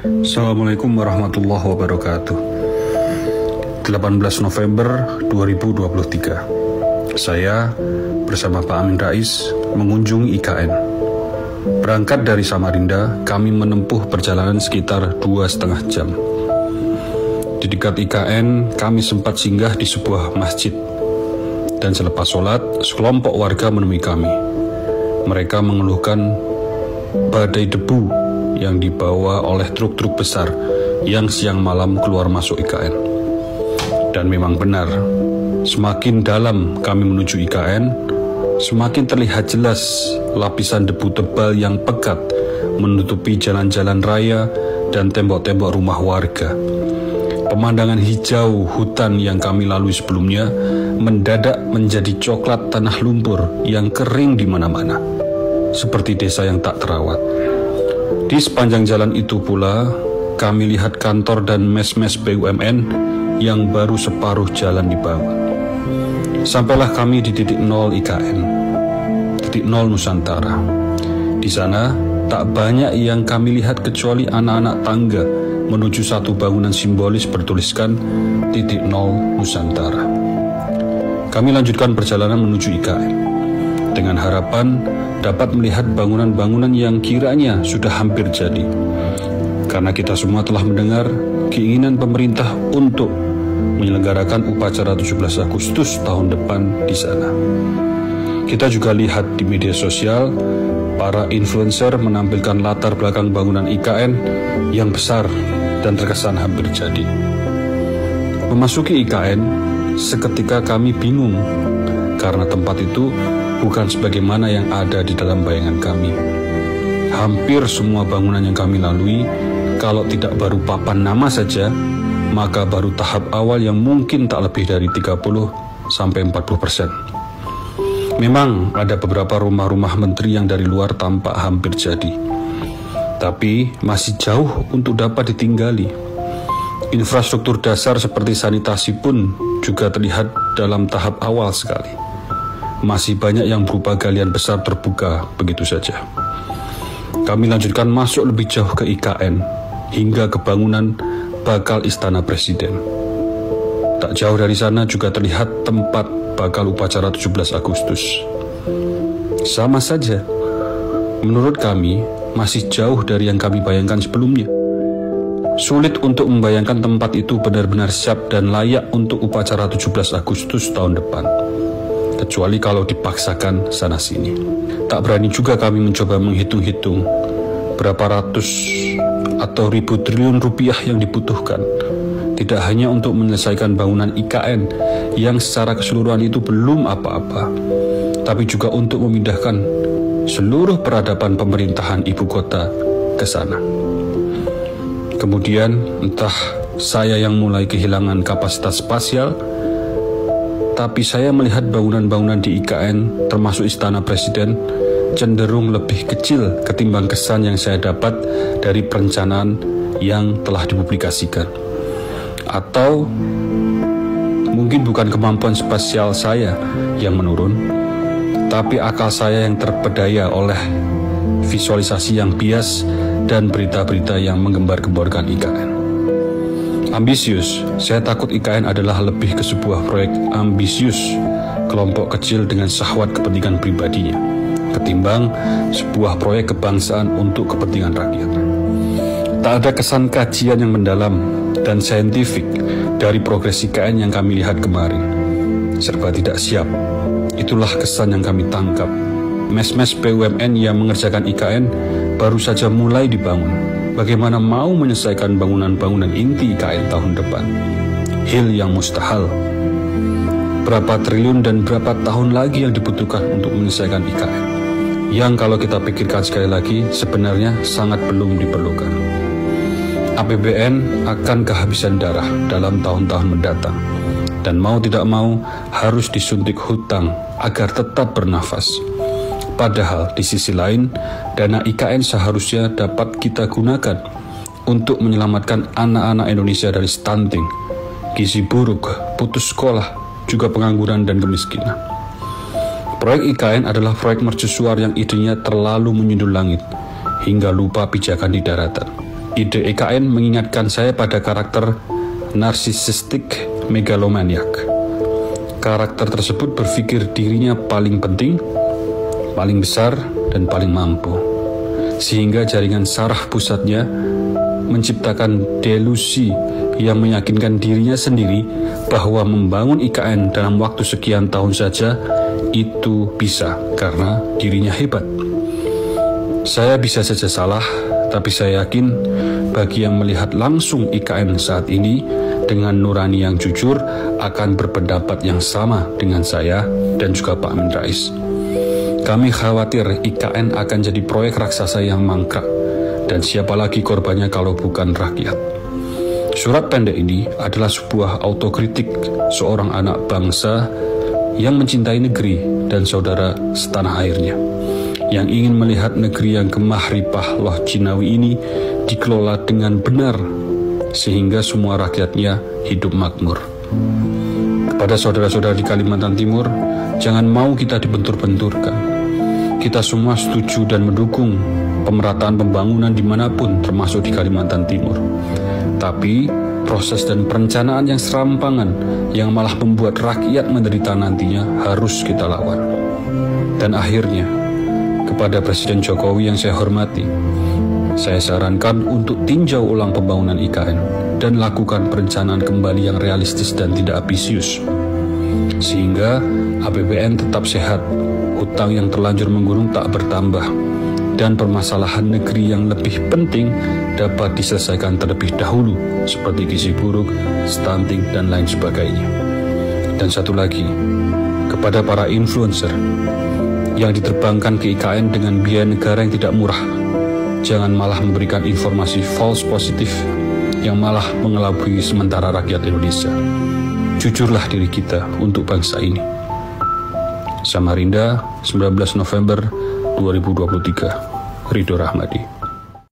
Assalamualaikum warahmatullahi wabarakatuh. 18 November 2023. Saya bersama Pak Amin Rais mengunjungi IKN. Berangkat dari Samarinda, kami menempuh perjalanan sekitar 2,5 jam. Di dekat IKN, kami sempat singgah di sebuah masjid. Dan selepas sholat, sekelompok warga menemui kami. Mereka mengeluhkan badai debu yang dibawa oleh truk-truk besar yang siang malam keluar masuk IKN. Dan memang benar, semakin dalam kami menuju IKN, semakin terlihat jelas lapisan debu tebal yang pekat menutupi jalan-jalan raya dan tembok-tembok rumah warga. Pemandangan hijau hutan yang kami lalui sebelumnya mendadak menjadi coklat tanah lumpur yang kering di mana-mana, seperti desa yang tak terawat. Di sepanjang jalan itu pula, kami lihat kantor dan mes-mes BUMN yang baru separuh jalan dibangun. Sampailah kami di titik nol IKN, titik nol Nusantara. Di sana, tak banyak yang kami lihat kecuali anak-anak tangga menuju satu bangunan simbolis bertuliskan titik nol Nusantara. Kami lanjutkan perjalanan menuju IKN dengan harapan dapat melihat bangunan-bangunan yang kiranya sudah hampir jadi. Karena kita semua telah mendengar keinginan pemerintah untuk menyelenggarakan upacara 17 Agustus tahun depan di sana. Kita juga lihat di media sosial, para influencer menampilkan latar belakang bangunan IKN yang besar dan terkesan hampir jadi. Memasuki IKN, seketika kami bingung karena tempat itu bukan sebagaimana yang ada di dalam bayangan kami. Hampir semua bangunan yang kami lalui, kalau tidak baru papan nama saja, maka baru tahap awal yang mungkin tak lebih dari 30-40%. Memang ada beberapa rumah-rumah menteri yang dari luar tampak hampir jadi, tapi masih jauh untuk dapat ditinggali. Infrastruktur dasar seperti sanitasi pun juga terlihat dalam tahap awal sekali. Masih banyak yang berupa galian besar terbuka begitu saja. Kami lanjutkan masuk lebih jauh ke IKN hingga ke bangunan bakal Istana Presiden. Tak jauh dari sana juga terlihat tempat bakal upacara 17 Agustus. Sama saja, menurut kami masih jauh dari yang kami bayangkan sebelumnya. Sulit untuk membayangkan tempat itu benar-benar siap dan layak untuk upacara 17 Agustus tahun depan, kecuali kalau dipaksakan sana-sini. Tak berani juga kami mencoba menghitung-hitung berapa ratus atau ribu triliun rupiah yang dibutuhkan, tidak hanya untuk menyelesaikan bangunan IKN yang secara keseluruhan itu belum apa-apa, tapi juga untuk memindahkan seluruh peradaban pemerintahan ibu kota ke sana. Kemudian entah saya yang mulai kehilangan kapasitas spasial, tapi saya melihat bangunan-bangunan di IKN, termasuk Istana Presiden, cenderung lebih kecil ketimbang kesan yang saya dapat dari perencanaan yang telah dipublikasikan. Atau mungkin bukan kemampuan spasial saya yang menurun, tapi akal saya yang terpedaya oleh visualisasi yang bias dan berita-berita yang menggembar-gemborkan IKN. Ambisius, saya takut IKN adalah lebih ke sebuah proyek ambisius kelompok kecil dengan syahwat kepentingan pribadinya, ketimbang sebuah proyek kebangsaan untuk kepentingan rakyat. Tak ada kesan kajian yang mendalam dan saintifik dari progres IKN yang kami lihat kemarin. Serba tidak siap, itulah kesan yang kami tangkap. Mes-mes BUMN yang mengerjakan IKN baru saja mulai dibangun. Bagaimana mau menyelesaikan bangunan-bangunan inti IKN tahun depan? Hil yang mustahil. Berapa triliun dan berapa tahun lagi yang dibutuhkan untuk menyelesaikan IKN? Yang kalau kita pikirkan sekali lagi, sebenarnya sangat belum diperlukan. APBN akan kehabisan darah dalam tahun-tahun mendatang. Dan mau tidak mau harus disuntik hutang agar tetap bernafas. Padahal di sisi lain, dana IKN seharusnya dapat kita gunakan untuk menyelamatkan anak-anak Indonesia dari stunting, gizi buruk, putus sekolah, juga pengangguran dan kemiskinan. Proyek IKN adalah proyek mercusuar yang idenya terlalu menyundul langit, hingga lupa pijakan di daratan. ide IKN mengingatkan saya pada karakter narsisistik megalomaniak. Karakter tersebut berpikir dirinya paling penting, paling besar, dan paling mampu. Sehingga jaringan saraf pusatnya menciptakan delusi yang meyakinkan dirinya sendiri bahwa membangun IKN dalam waktu sekian tahun saja itu bisa karena dirinya hebat. Saya bisa saja salah, tapi saya yakin bagi yang melihat langsung IKN saat ini dengan nurani yang jujur akan berpendapat yang sama dengan saya dan juga Pak Amin Rais. Kami khawatir IKN akan jadi proyek raksasa yang mangkrak, dan siapa lagi korbannya kalau bukan rakyat. Surat pendek ini adalah sebuah autokritik seorang anak bangsa yang mencintai negeri dan saudara setanah airnya, yang ingin melihat negeri yang gemah ripah loh Jinawi ini dikelola dengan benar, sehingga semua rakyatnya hidup makmur. Kepada saudara-saudara di Kalimantan Timur, jangan mau kita dibentur-benturkan. Kita semua setuju dan mendukung pemerataan pembangunan dimanapun, termasuk di Kalimantan Timur. Tapi proses dan perencanaan yang serampangan yang malah membuat rakyat menderita nantinya harus kita lawan. Dan akhirnya, kepada Presiden Jokowi yang saya hormati, saya sarankan untuk tinjau ulang pembangunan IKN dan lakukan perencanaan kembali yang realistis dan tidak ambisius, sehingga APBN tetap sehat, hutang yang terlanjur menggunung tak bertambah, dan permasalahan negeri yang lebih penting dapat diselesaikan terlebih dahulu, seperti gizi buruk, stunting, dan lain sebagainya. Dan satu lagi, kepada para influencer yang diterbangkan ke IKN dengan biaya negara yang tidak murah, jangan malah memberikan informasi false positif yang malah mengelabui sementara rakyat Indonesia. Jujurlah diri kita untuk bangsa ini. Samarinda, 19 November 2023. Ridho Rahmadi.